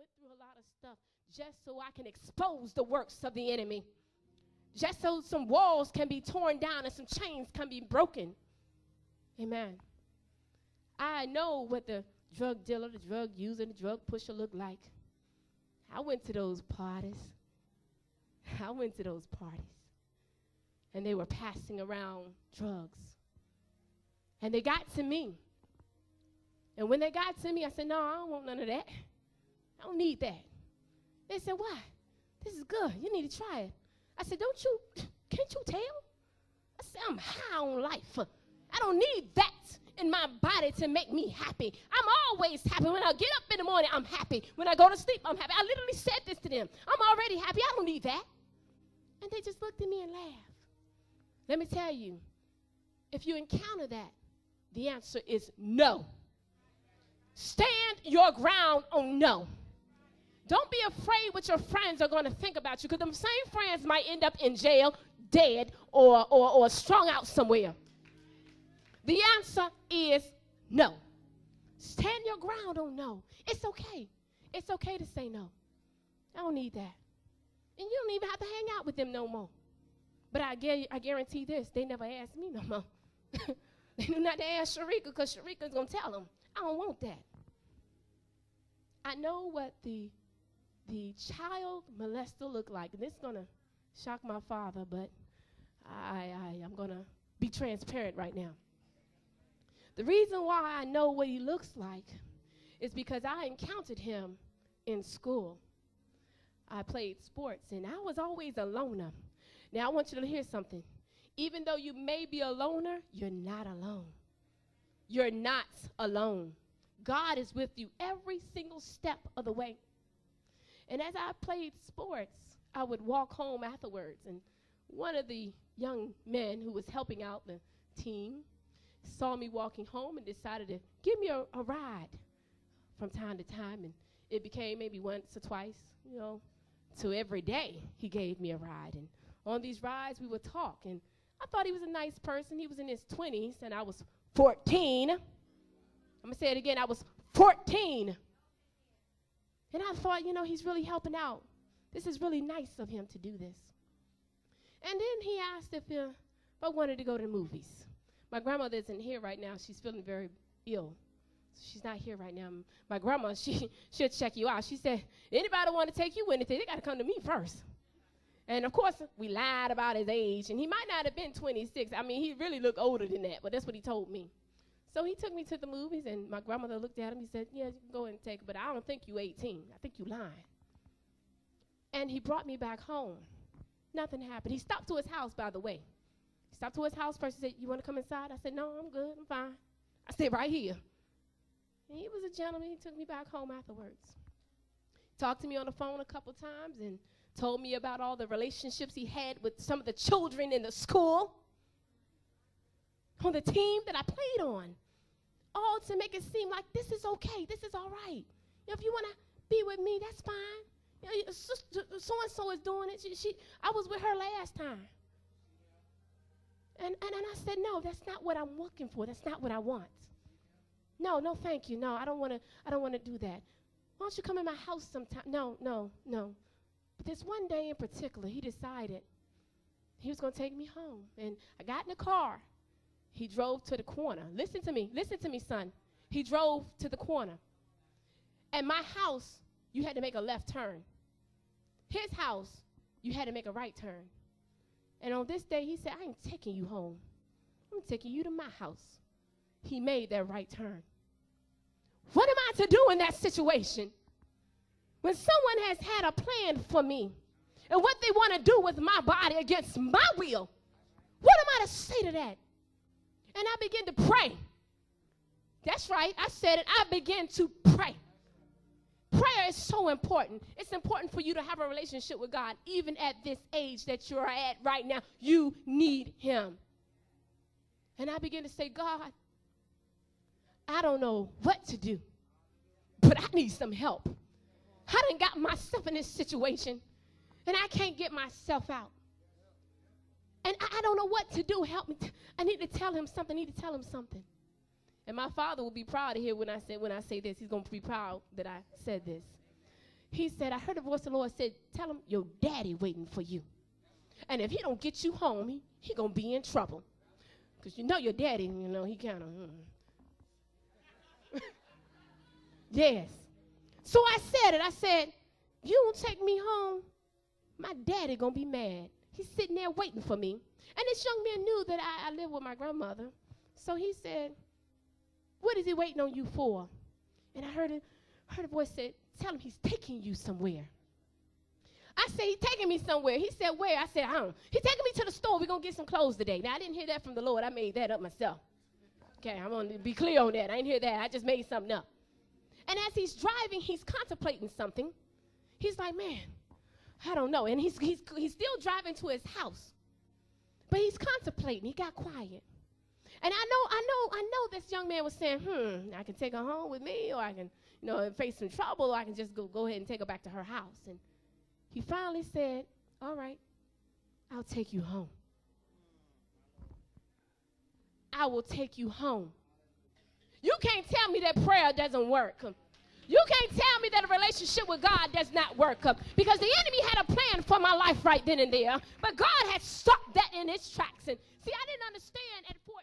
went through a lot of stuff just so I can expose the works of the enemy. Just so some walls can be torn down and some chains can be broken. Amen. I know what the drug dealer, the drug user, the drug pusher look like. I went to those parties. And they were passing around drugs. And they got to me. And when they got to me, I said, no, I don't want none of that. I don't need that. They said, why? This is good. You need to try it. I said, can't you tell? I said, I'm high on life. I don't need that in my body to make me happy. I'm always happy. When I get up in the morning, I'm happy. When I go to sleep, I'm happy. I literally said this to them. I'm already happy. I don't need that. And they just looked at me and laughed. Let me tell you, if you encounter that, the answer is no. Stand your ground on no. Don't be afraid what your friends are going to think about you, because them same friends might end up in jail, dead, or strung out somewhere. The answer is no. Stand your ground on no. It's okay. It's okay to say no. I don't need that. And you don't even have to hang out with them no more. But I guarantee this, they never asked me no more. They knew not to ask Sherika, because Sherika's going to tell them, I don't want that. I know what the child molester looked like. And this is going to shock my father, but I'm going to be transparent right now. The reason why I know what he looks like is because I encountered him in school. I played sports, and I was always a loner. Now, I want you to hear something. Even though you may be a loner, you're not alone. You're not alone. God is with you every single step of the way. And as I played sports, I would walk home afterwards, and one of the young men who was helping out the team saw me walking home and decided to give me a ride from time to time, and it became maybe once or twice, to every day he gave me a ride. And on these rides, we would talk, and I thought he was a nice person. He was in his 20s, and I was 14. I'm going to say it again. I was 14. And I thought, he's really helping out. This is really nice of him to do this. And then he asked if I wanted to go to the movies. My grandmother isn't here right now. She's feeling very ill. She's not here right now. My grandma, she'll check you out. She said, anybody want to take you anything, they got to come to me first. And, of course, we lied about his age, and he might not have been 26. I mean, he really looked older than that, but that's what he told me. So he took me to the movies, and my grandmother looked at him. He said, yeah, you can go and take it, but I don't think you 18. I think you lying. And he brought me back home. Nothing happened. He stopped to his house, by the way. He stopped to his house first. He said, you want to come inside? I said, no, I'm good. I'm fine. I stayed right here. And he was a gentleman. He took me back home afterwards. Talked to me on the phone a couple times and told me about all the relationships he had with some of the children in the school, on the team that I played on, all to make it seem like this is okay, this is all right. If you want to be with me, that's fine. So-and-so is doing it. I was with her last time. And I said, no, that's not what I'm looking for. That's not what I want. No, thank you. No, I don't want to do that. Why don't you come in my house sometime? No. But this one day in particular, he decided he was going to take me home. And I got in the car. He drove to the corner. Listen to me, son. He drove to the corner. At my house, you had to make a left turn. His house, you had to make a right turn. And on this day, he said, I ain't taking you home. I'm taking you to my house. He made that right turn. What am I to do in that situation? When someone has had a plan for me and what they want to do with my body against my will, what am I to say to that? And I began to pray. That's right, I said it. I began to pray. Prayer is so important. It's important for you to have a relationship with God, even at this age that you're at right now. You need him. And I began to say, God, I don't know what to do, but I need some help. I done got myself in this situation, and I can't get myself out. And I don't know what to do. Help me. I need to tell him something. And my father will be proud to hear when I say this. He's going to be proud that I said this. he said, I heard the voice of the Lord said, tell him your daddy waiting for you. And if he don't get you home, he going to be in trouble. Because you know your daddy, he kind of, Yes. So I said it. I said, you don't take me home, my daddy going to be mad. He's sitting there waiting for me. And this young man knew that I lived with my grandmother. So he said, what is he waiting on you for? And I heard a voice say, tell him he's taking you somewhere. I said, he's taking me somewhere. He said, where? I said, I don't. He's taking me to the store. We're going to get some clothes today. Now, I didn't hear that from the Lord. I made that up myself. Okay, I'm going to be clear on that. I didn't hear that. I just made something up. And as he's driving, he's contemplating something. He's like, man, I don't know. And he's still driving to his house. But he's contemplating. He got quiet. And I know this young man was saying, I can take her home with me, or I can, face some trouble, or I can just go ahead and take her back to her house. And he finally said, all right, I'll take you home. I will take you home. You can't tell me that prayer doesn't work. You can't tell me that a relationship with God does not work. Because the enemy had a plan for my life right then and there. But God had stopped that in its tracks. And see, I didn't understand at 14.